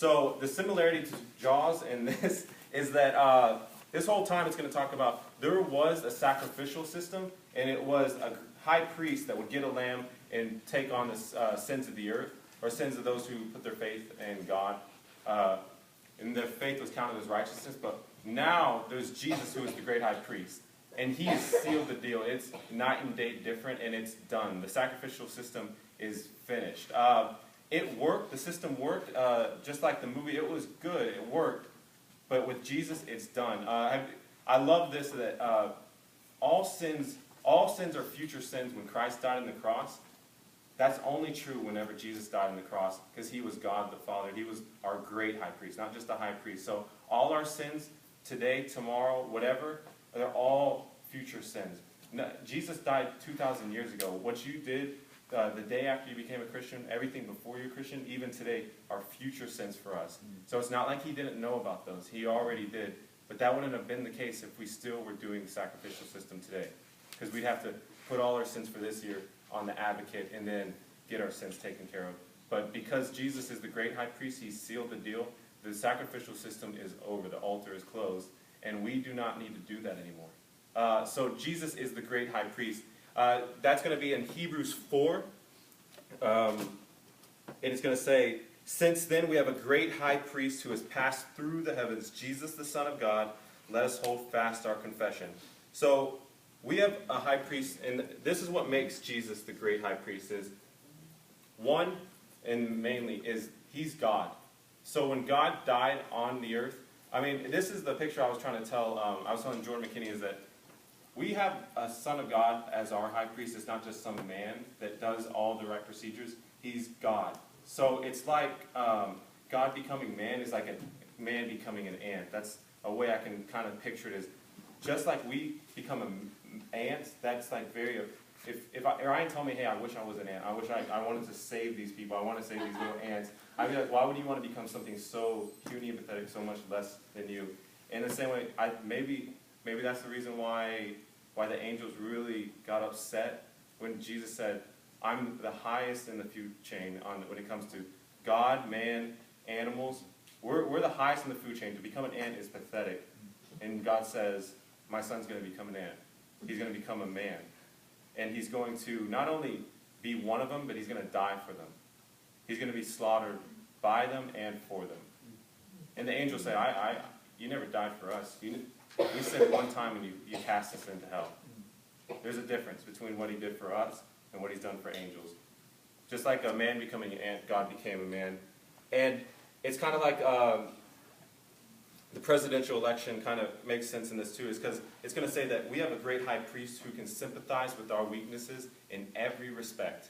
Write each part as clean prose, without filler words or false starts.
So the similarity to Jaws in this is that this whole time it's going to talk about there was a sacrificial system, and it was a high priest that would get a lamb and take on the sins of the earth, or sins of those who put their faith in God. And their faith was counted as righteousness, but now there's Jesus who is the great high priest. And he has sealed the deal. It's night and day different, and it's done. The sacrificial system is finished. It worked. The system worked. Just like the movie, it was good. It worked. But with Jesus, it's done. I love this, that all sins are future sins when Christ died on the cross. That's only true whenever Jesus died on the cross, because he was God the Father. He was our great high priest, not just a high priest. So all our sins, today, tomorrow, whatever, they're all future sins. No, Jesus died 2,000 years ago. What you did the day after you became a Christian, everything before you're a Christian, even today, are future sins for us. So it's not like he didn't know about those. He already did. But that wouldn't have been the case if we still were doing the sacrificial system today. Because we'd have to put all our sins for this year on the advocate and then get our sins taken care of. But because Jesus is the great high priest, he sealed the deal. The sacrificial system is over. The altar is closed. And we do not need to do that anymore. So Jesus is the great high priest. That's going to be in Hebrews 4. And it's going to say, "Since then we have a great high priest who has passed through the heavens, Jesus the Son of God. Let us hold fast our confession." So we have a high priest, and this is what makes Jesus the great high priest. Is one, and mainly, is he's God. So when God died on the earth, I mean, this is the picture I was trying to tell. I was telling Jordan McKinney, is that we have a Son of God as our high priest. It's not just some man that does all the right procedures. He's God. So it's like God becoming man is like a man becoming an ant. That's a way I can kind of picture it. Is just like we become an ant. That's like very. If Ryan told me, "Hey, I wish I was an ant. I wish I wanted to save these people. I want to save these little ants," I'd be like, "Why would you want to become something so puny and pathetic, so much less than you?" In the same way, maybe that's the reason why the angels really got upset when Jesus said, "I'm the highest in the food chain when it comes to God, man, animals. We're the highest in the food chain. To become an ant is pathetic." And God says, "My son's going to become an ant. He's going to become a man. And he's going to not only be one of them, but he's going to die for them. He's going to be slaughtered by them and for them." And the angels say, you never died for us. You sinned one time and you cast us into hell. There's a difference between what he did for us and what he's done for angels. Just like a man becoming an ant, God became a man. And it's kind of like the presidential election kind of makes sense in this too, is because it's going to say that we have a great high priest who can sympathize with our weaknesses in every respect.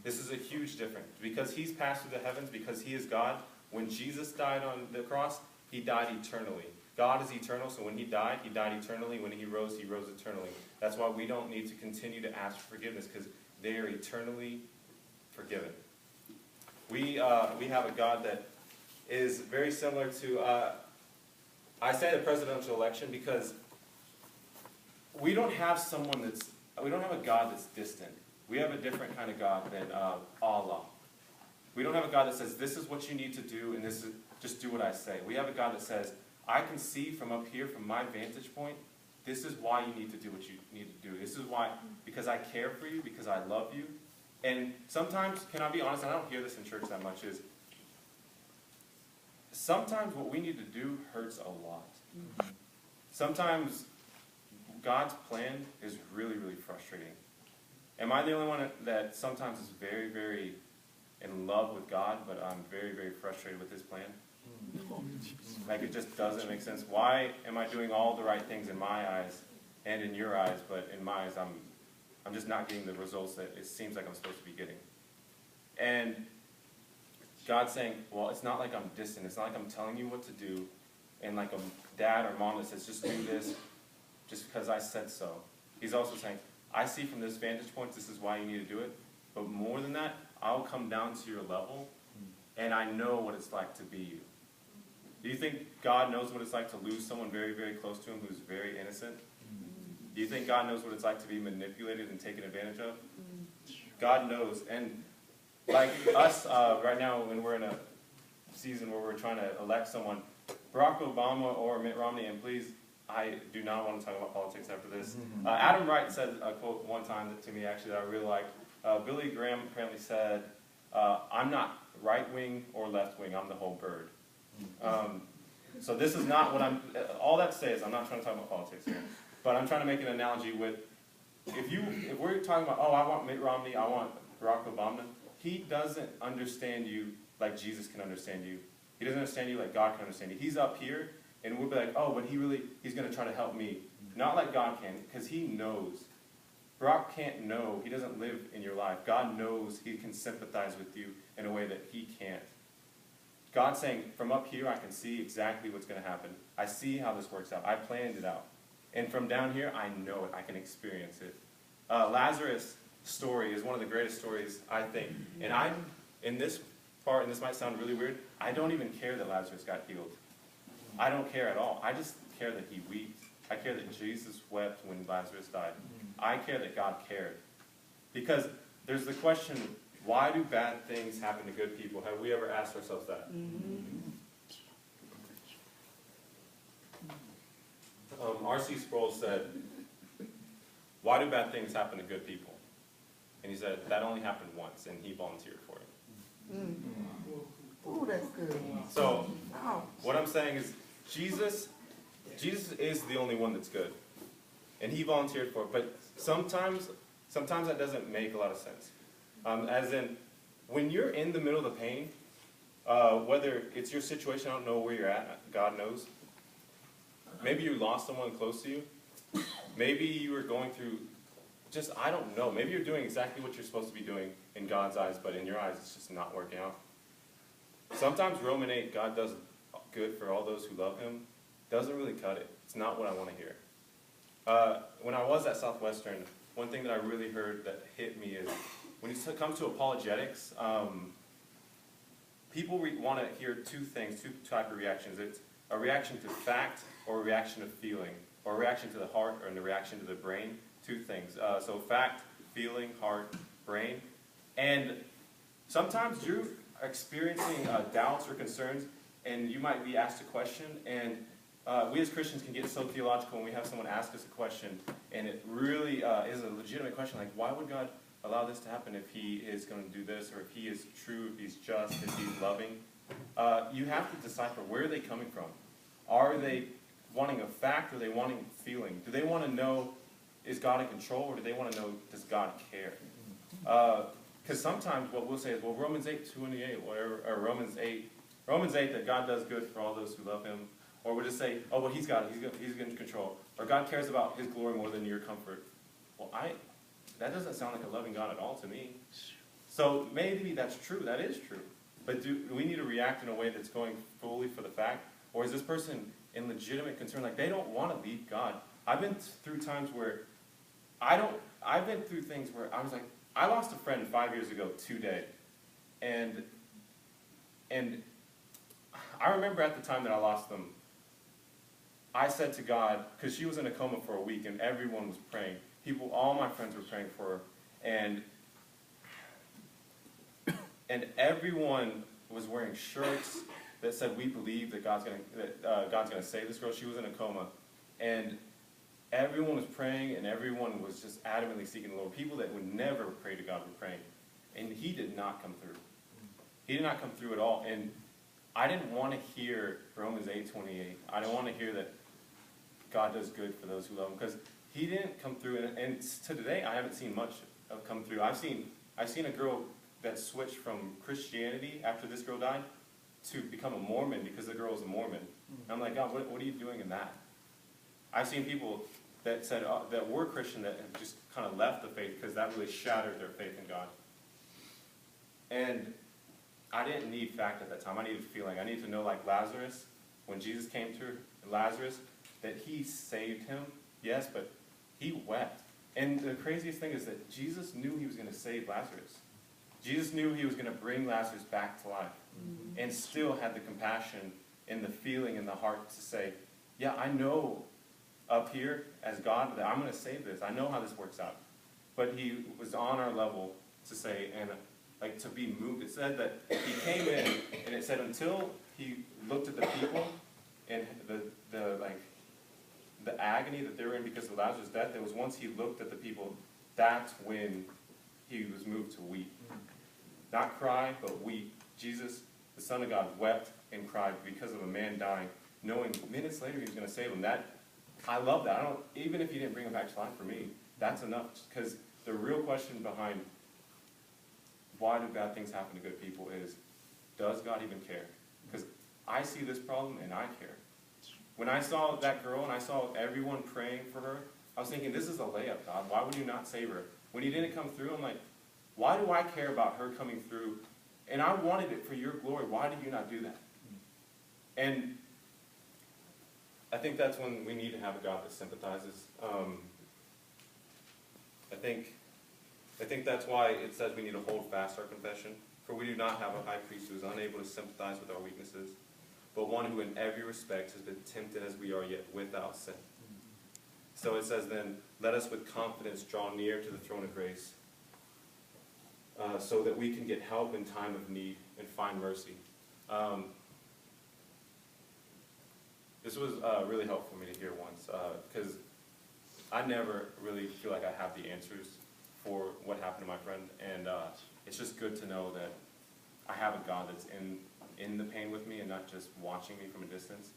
This is a huge difference. Because he's passed through the heavens, because he is God, when Jesus died on the cross, he died eternally. God is eternal, so when he died eternally. When he rose eternally. That's why we don't need to continue to ask for forgiveness, because they are eternally forgiven. We have a God that is very similar to, I say the presidential election because we don't have a God that's distant. We have a different kind of God than Allah. We don't have a God that says, "This is what you need to do, and this is just do what I say." We have a God that says, "I can see from up here, from my vantage point, this is why you need to do what you need to do. This is why, because I care for you, because I love you." And sometimes, can I be honest, and I don't hear this in church that much, is sometimes what we need to do hurts a lot. Sometimes God's plan is really, really frustrating. Am I the only one that sometimes is very, very in love with God, but I'm very, very frustrated with his plan? Like, it just doesn't make sense. Why am I doing all the right things in my eyes and in your eyes, but in my eyes I'm just not getting the results that it seems like I'm supposed to be getting? And God's saying, well, it's not like I'm distant. It's not like I'm telling you what to do, and like a dad or mom that says, "Just do this just because I said so." He's also saying, "I see from this vantage point, this is why you need to do it. But more than that, I'll come down to your level, and I know what it's like to be you." Do you think God knows what it's like to lose someone very, very close to him who's very innocent? Do you think God knows what it's like to be manipulated and taken advantage of? God knows. And like us right now, when we're in a season where we're trying to elect someone, Barack Obama or Mitt Romney, and please, I do not want to talk about politics after this. Adam Wright said a quote one time to me, actually, that I really liked. Billy Graham apparently said, I'm not right-wing or left-wing, I'm the whole bird. So this is not what all that to say is I'm not trying to talk about politics here, but I'm trying to make an analogy with, if we're talking about, oh, I want Mitt Romney, I want Barack Obama, he doesn't understand you like Jesus can understand you. He doesn't understand you like God can understand you. He's up here, and we'll be like, oh, but he's going to try to help me. Not like God can, because he knows. Barack can't know. He doesn't live in your life. God knows he can sympathize with you in a way that he can't. God's saying, from up here, I can see exactly what's going to happen. I see how this works out. I planned it out. And from down here, I know it. I can experience it. Lazarus' story is one of the greatest stories, I think. And in this part, and this might sound really weird, I don't even care that Lazarus got healed. I don't care at all. I just care that he wept. I care that Jesus wept when Lazarus died. I care that God cared. Because there's the question, why do bad things happen to good people? Have we ever asked ourselves that? R.C. Sproul said, why do bad things happen to good people? And he said, that only happened once, and he volunteered for it. Ooh, that's good. So, what I'm saying is, Jesus is the only one that's good. And he volunteered for it. But sometimes that doesn't make a lot of sense. As in, when you're in the middle of the pain, whether it's your situation, I don't know where you're at, God knows. Maybe you lost someone close to you. Maybe you were going through, I don't know. Maybe you're doing exactly what you're supposed to be doing in God's eyes, but in your eyes it's just not working out. Sometimes Romans 8, God does good for all those who love him, doesn't really cut it. It's not what I want to hear. When I was at Southwestern, one thing that I really heard that hit me is, when it comes to apologetics, people want to hear two types of reactions. It's a reaction to fact or a reaction to feeling, or a reaction to the heart or a reaction to the brain. Two things. So fact, feeling, heart, brain. And sometimes you're experiencing doubts or concerns, and you might be asked a question, and we as Christians can get so theological when we have someone ask us a question, and it really is a legitimate question, like, why would God allow this to happen if he is going to do this, or if he is true, if he's just, if he's loving? You have to decipher, where are they coming from? Are they wanting a fact, or are they wanting feeling? Do they want to know, is God in control, or do they want to know, does God care? Because sometimes what we'll say is, well, Romans 8:28, or Romans 8, that God does good for all those who love him. Or we'll just say, oh, well, he's got it. He's in control. Or God cares about his glory more than your comfort. Well, that doesn't sound like a loving God at all to me. So maybe that's true. That is true. But do we need to react in a way that's going fully for the fact? Or is this person in legitimate concern? Like, they don't want to leave God. I've been through times where I've been through things where I was like, I lost a friend 5 years ago today. And I remember at the time that I lost them, I said to God, because she was in a coma for a week and everyone was praying. All my friends were praying for her. And everyone was wearing shirts that said, we believe that God's going to save this girl. She was in a coma. And everyone was praying, and everyone was just adamantly seeking the Lord. People that would never pray to God were praying. And he did not come through. He did not come through at all. And I didn't want to hear Romans 8:28. I didn't want to hear that God does good for those who love him, because he didn't come through. And to today, I haven't seen much of come through. I've seen a girl that switched from Christianity after this girl died to become a Mormon because the girl was a Mormon. And I'm like, God, what are you doing in that? I've seen people that said that were Christian that have just kind of left the faith because that really shattered their faith in God. And I didn't need fact at that time. I needed feeling. I needed to know, like Lazarus, when Jesus came to Lazarus, that he saved him, yes, but he wept. And the craziest thing is that Jesus knew he was going to save Lazarus. Jesus knew he was going to bring Lazarus back to life, and still had the compassion and the feeling in the heart to say, yeah, I know up here as God that I'm going to save this. I know how this works out. But he was on our level to say, and like to be moved. It said that he came in, and it said until he looked at the people and the agony that they were in because of Lazarus' death, it was once he looked at the people, that's when he was moved to weep. Not cry, but weep. Jesus, the Son of God, wept and cried because of a man dying, knowing minutes later he was going to save him. I love that. Even if he didn't bring him back to life, for me, that's enough. Because the real question behind why do bad things happen to good people is, does God even care? Because I see this problem and I care. When I saw that girl and I saw everyone praying for her, I was thinking, this is a layup, God. Why would you not save her? When he didn't come through, I'm like, why do I care about her coming through? And I wanted it for your glory. Why did you not do that? And I think that's when we need to have a God that sympathizes. I think that's why it says we need to hold fast our confession. For we do not have a high priest who is unable to sympathize with our weaknesses, but one who in every respect has been tempted as we are, yet without sin. So it says then, let us with confidence draw near to the throne of grace, so that we can get help in time of need and find mercy. This was really helpful for me to hear once, because I never really feel like I have the answers for what happened to my friend, and it's just good to know that I have a God that's in the pain with me and not just watching me from a distance.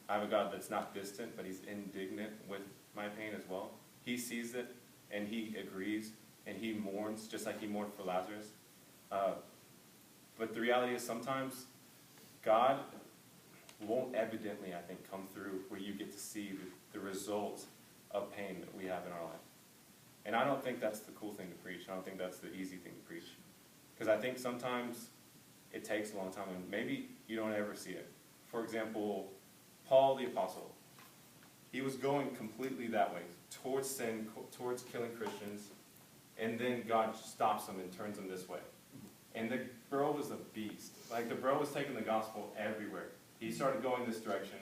I have a God that's not distant, but he's indignant with my pain as well. He sees it, and he agrees, and he mourns, just like he mourned for Lazarus. But the reality is sometimes God won't evidently, I think, come through where you get to see the results of pain that we have in our life. And I don't think that's the cool thing to preach. I don't think that's the easy thing to preach. Because I think sometimes it takes a long time, and maybe you don't ever see it. For example, Paul the Apostle, he was going completely that way, towards sin, towards killing Christians, and then God stops him and turns him this way. And the bro was a beast. Like, the bro was taking the gospel everywhere. He started going this direction,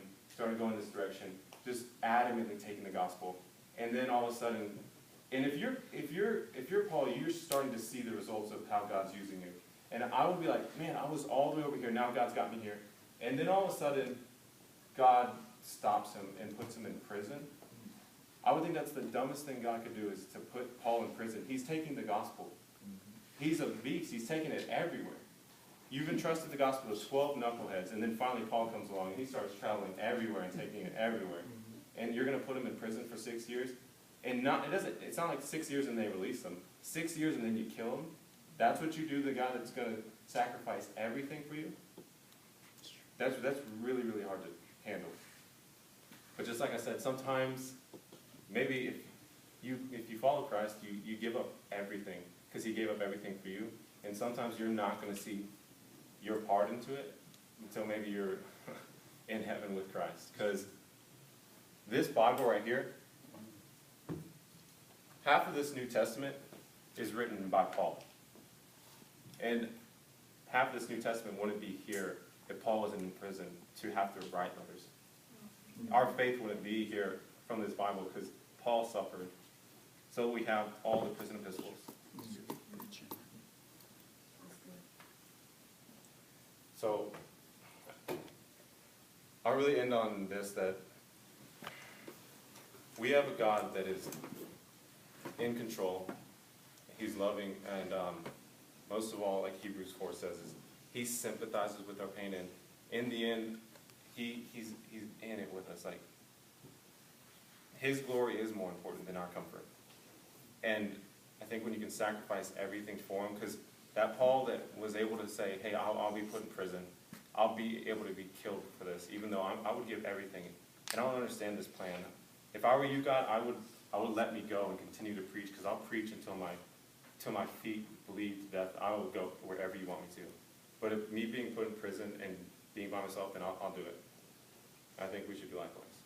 just adamantly taking the gospel. And then all of a sudden, and if you're Paul, you're starting to see the results of how God's using you. And I would be like, man, I was all the way over here, now God's got me here. And then all of a sudden, God stops him and puts him in prison. I would think that's the dumbest thing God could do, is to put Paul in prison. He's taking the gospel. He's a beast. He's taking it everywhere. You've entrusted the gospel to 12 knuckleheads, and then finally Paul comes along and he starts traveling everywhere and taking it everywhere. And you're going to put him in prison for 6 years? And it's not like 6 years and they release him. 6 years and then you kill him? That's what you do to the guy that's going to sacrifice everything for you? That's really, really hard to handle. But just like I said, sometimes, maybe if you follow Christ, you give up everything, because he gave up everything for you. And sometimes you're not going to see your part into it until maybe you're in heaven with Christ. Because this Bible right here, half of this New Testament is written by Paul. And half of this New Testament wouldn't be here if Paul wasn't in prison to have to write letters. Our faith wouldn't be here from this Bible because Paul suffered. So we have all the prison epistles. So I'll really end on this, that we have a God that is in control. He's loving, and most of all, like Hebrews 4 says, is he sympathizes with our pain, and in the end, he's in it with us. Like, his glory is more important than our comfort. And I think when you can sacrifice everything for him, because that Paul that was able to say, hey, I'll be put in prison, I'll be able to be killed for this, even though I would give everything. And I don't understand this plan. If I were you, God, I would let me go and continue to preach, because I'll preach until my feet bleed to death. I will go wherever you want me to. But if me being put in prison and being by myself, then I'll do it. I think we should do likewise.